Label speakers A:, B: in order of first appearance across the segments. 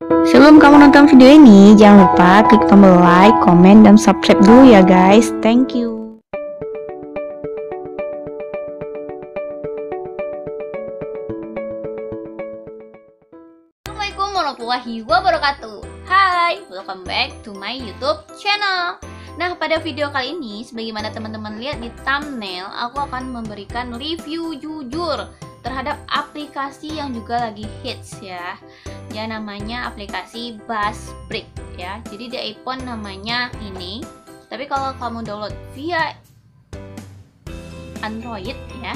A: Sebelum kamu nonton video ini, jangan lupa klik tombol like, komen, dan subscribe dulu ya guys. Thank you.
B: Assalamualaikum warahmatullahi wabarakatuh. Hai, welcome back to my YouTube channel. Nah, pada video kali ini, sebagaimana teman-teman lihat di thumbnail, aku akan memberikan review jujur terhadap aplikasi yang juga lagi hits ya. Ya, namanya aplikasi Buzzsprout ya. Jadi di iPhone namanya ini, tapi kalau kamu download via Android ya,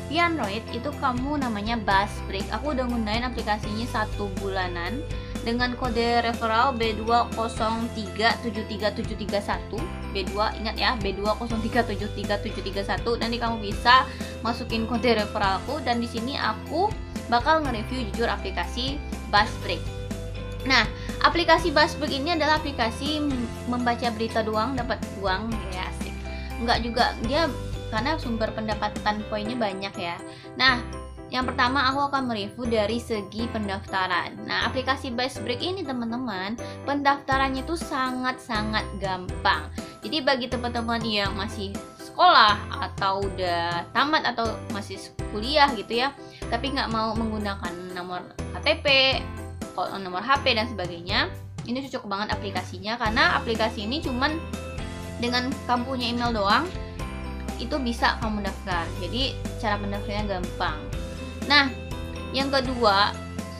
B: via Android itu kamu namanya Buzzsprout. Aku udah gunain aplikasinya 1 bulanan dengan kode referral B20373731. B2, ingat ya, B20373731. Nanti kamu bisa masukin kode referralku, dan di sini aku bakal nge-review jujur aplikasi Buzzsprout. Nah, aplikasi Buzzsprout ini adalah aplikasi membaca berita doang dapat uang ya, asik. Enggak juga, dia karena sumber pendapatan poinnya banyak ya. Nah, yang pertama aku akan mereview dari segi pendaftaran. Nah, aplikasi Buzzsprout ini teman-teman, pendaftarannya itu sangat-sangat gampang. Jadi bagi teman-teman yang masih sekolah atau udah tamat atau masih kuliah gitu ya, tapi nggak mau menggunakan nomor KTP, nomor HP dan sebagainya, ini cocok banget aplikasinya, karena aplikasi ini cuman dengan kamu punya email doang itu bisa kamu daftar. Jadi cara pendaftarannya gampang. Nah, yang kedua,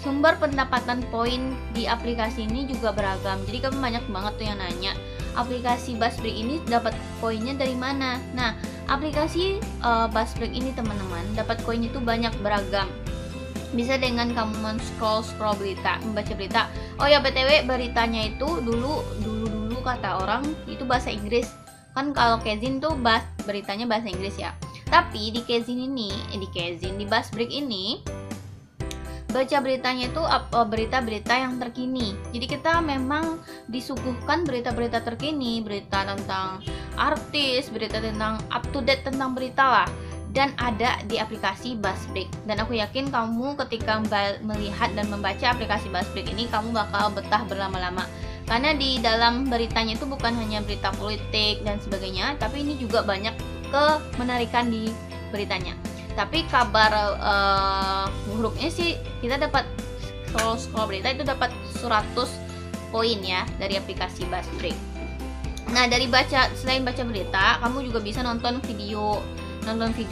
B: sumber pendapatan poin di aplikasi ini juga beragam. Jadi kamu banyak banget tuh yang nanya, aplikasi Buzzsprout ini dapat poinnya dari mana? Nah, aplikasi Buzzsprout ini teman-teman, dapat koin itu banyak beragam. Bisa dengan kamu scroll berita, membaca berita. Oh ya, BTW beritanya itu dulu kata orang itu bahasa Inggris. Kan kalau Kezin tuh beritanya bahasa Inggris ya. Tapi di Kezin ini, di Buzzsprout ini baca beritanya itu berita-berita yang terkini. Jadi kita memang disuguhkan berita-berita terkini, berita tentang artis, berita tentang up to date tentang berita lah, dan ada di aplikasi Buzzsprout. Dan aku yakin kamu ketika melihat dan membaca aplikasi Buzzsprout ini, kamu bakal betah berlama-lama. Karena di dalam beritanya itu bukan hanya berita politik dan sebagainya, tapi ini juga banyak kemenarikan di beritanya. Tapi kabar buruknya sih kita dapat scroll berita itu dapat 100 poin ya dari aplikasi Buzzsprout. Nah, selain baca berita, kamu juga bisa nonton video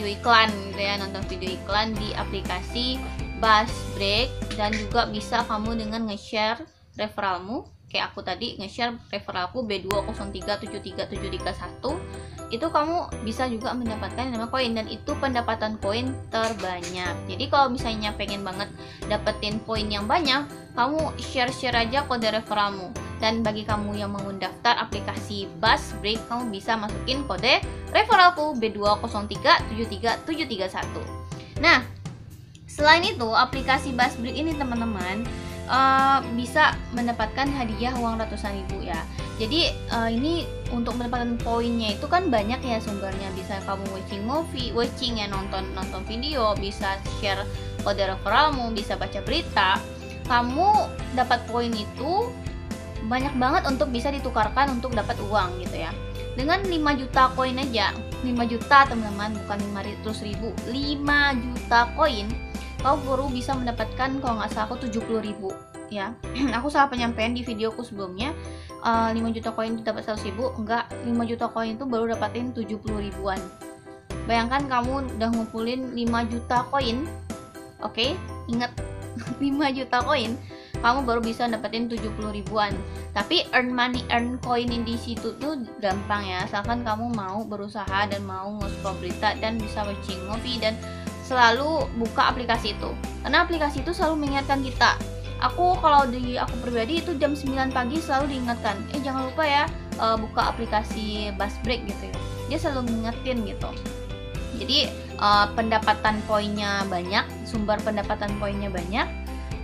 B: iklan gitu ya, nonton video iklan di aplikasi Buzzsprout, dan juga bisa kamu dengan nge-share referralmu. Kayak aku tadi nge-share referralku B20373731, itu kamu bisa juga mendapatkan 5 koin, dan itu pendapatan koin terbanyak. Jadi kalau misalnya pengen banget dapetin poin yang banyak, kamu share aja kode referralmu. Dan bagi kamu yang mau daftar aplikasi Buzzsprout, kamu bisa masukin kode referralku B20373731. Nah, selain itu aplikasi Buzzsprout ini teman-teman bisa mendapatkan hadiah uang ratusan ribu ya. Jadi ini untuk mendapatkan poinnya itu kan banyak ya sumbernya. Bisa kamu watching ya, nonton video, bisa share kode referralmu, bisa baca berita. Kamu dapat poin itu banyak banget untuk bisa ditukarkan untuk dapat uang gitu ya. Dengan 5 juta koin aja, 5 juta teman-teman, bukan 500 ribu, 5 juta koin, kamu baru bisa mendapatkan, kalau nggak salah aku 70 ribu ya. Aku salah penyampaian di videoku sebelumnya, 5 juta koin itu dapat 100 ribu, enggak, 5 juta koin itu baru dapatin 70 ribuan. Bayangkan kamu udah ngumpulin 5 juta koin, oke, ingat 5 juta koin, kamu baru bisa dapetin 70 ribuan. Tapi earn coin di situ tuh gampang ya, asalkan kamu mau berusaha dan mau nge-scroll berita dan bisa watching movie dan selalu buka aplikasi itu. Karena aplikasi itu selalu mengingatkan kita. Aku pribadi itu jam 9 pagi selalu diingatkan, jangan lupa ya buka aplikasi Buzzsprout gitu ya. Dia selalu mengingetin gitu. Jadi pendapatan poinnya banyak, sumber pendapatan poinnya banyak,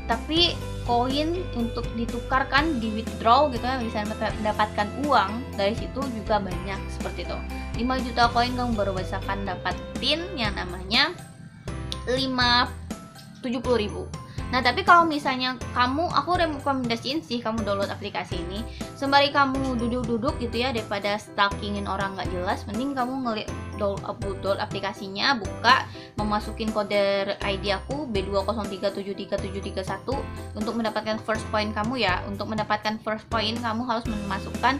B: tapi koin untuk ditukarkan, di withdraw gitu ya, bisa mendapatkan uang dari situ juga banyak seperti itu. 5 juta koin kamu baru bisa dapatin yang namanya 70 ribu. Nah, tapi kalau misalnya aku rekomendasiin sih kamu download aplikasi ini sembari kamu duduk-duduk gitu ya, daripada stalkingin orang nggak jelas, mending kamu download aplikasinya, buka, memasukin kode ID aku B203733731 untuk mendapatkan first point kamu ya. Untuk mendapatkan first point kamu harus memasukkan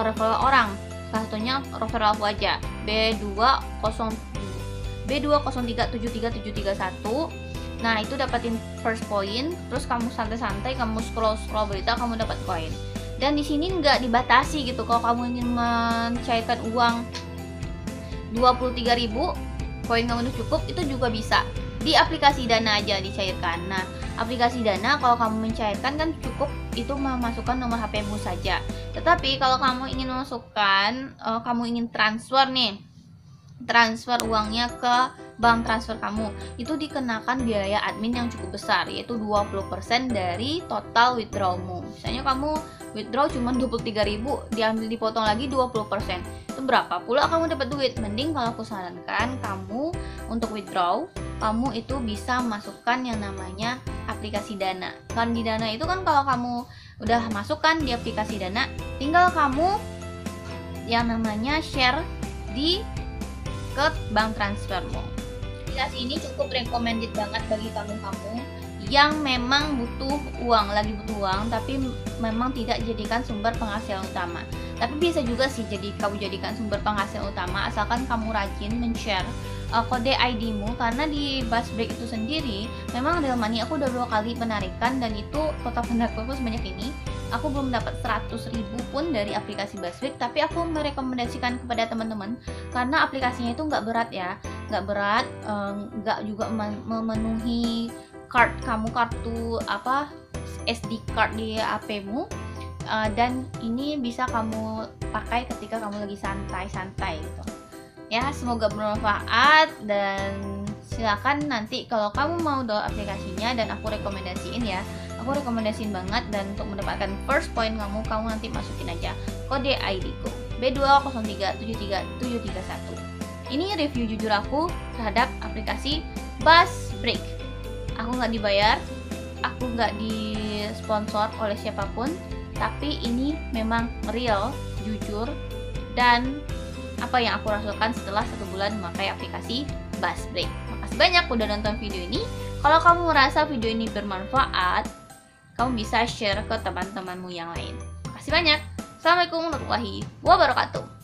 B: referral orang. Salah satunya referral aku aja, B203733731. Nah, itu dapatin first point, terus kamu santai-santai, kamu scroll berita, kamu dapat koin. Dan di sini nggak dibatasi gitu, kalau kamu ingin mencairkan uang 23.000, koin kamu udah cukup, itu juga bisa. Di aplikasi Dana aja dicairkan. Nah, aplikasi Dana kalau kamu mencairkan kan cukup itu memasukkan nomor HP-mu saja. Tetapi kalau kamu ingin memasukkan, kamu ingin transfer nih, transfer uangnya ke bank transfer kamu, itu dikenakan biaya admin yang cukup besar, yaitu 20% dari total withdrawmu. Misalnya kamu withdraw cuma 23.000, dipotong lagi 20%. Itu berapa pula kamu dapat duit? Mending kalau aku sarankan kamu untuk withdraw, kamu itu bisa masukkan yang namanya aplikasi Dana. Kan di Dana itu kan kalau kamu udah masukkan di aplikasi Dana, tinggal kamu yang namanya share di ke bank transfermu. Aplikasi ini cukup recommended banget bagi kamu yang memang butuh uang, tapi memang tidak jadikan sumber penghasilan utama. Tapi bisa juga sih kamu jadikan sumber penghasilan utama asalkan kamu rajin men-share kode ID-mu, karena di Buzzbreak itu sendiri memang real money aku udah 2 kali penarikan, dan itu total penarikanku sebanyak ini. Aku belum dapat 100.000 pun dari aplikasi Buzzbreak, tapi aku merekomendasikan kepada teman-teman karena aplikasinya itu nggak berat ya, nggak juga memenuhi kartu SD card di HP-mu, dan ini bisa kamu pakai ketika kamu lagi santai-santai gitu. Ya, semoga bermanfaat, dan silakan nanti kalau kamu mau download aplikasinya, dan aku rekomendasiin banget. Dan untuk mendapatkan first point kamu nanti masukin aja kode ID ku B203733731. Ini review jujur aku terhadap aplikasi Buzzbreak. Aku nggak dibayar, aku nggak disponsor oleh siapapun, tapi ini memang real, jujur, dan apa yang aku rasakan setelah 1 bulan memakai aplikasi Buzzbreak. Makasih banyak udah nonton video ini. Kalau kamu merasa video ini bermanfaat, kamu bisa share ke teman-temanmu yang lain. Makasih banyak. Assalamualaikum warahmatullahi wabarakatuh.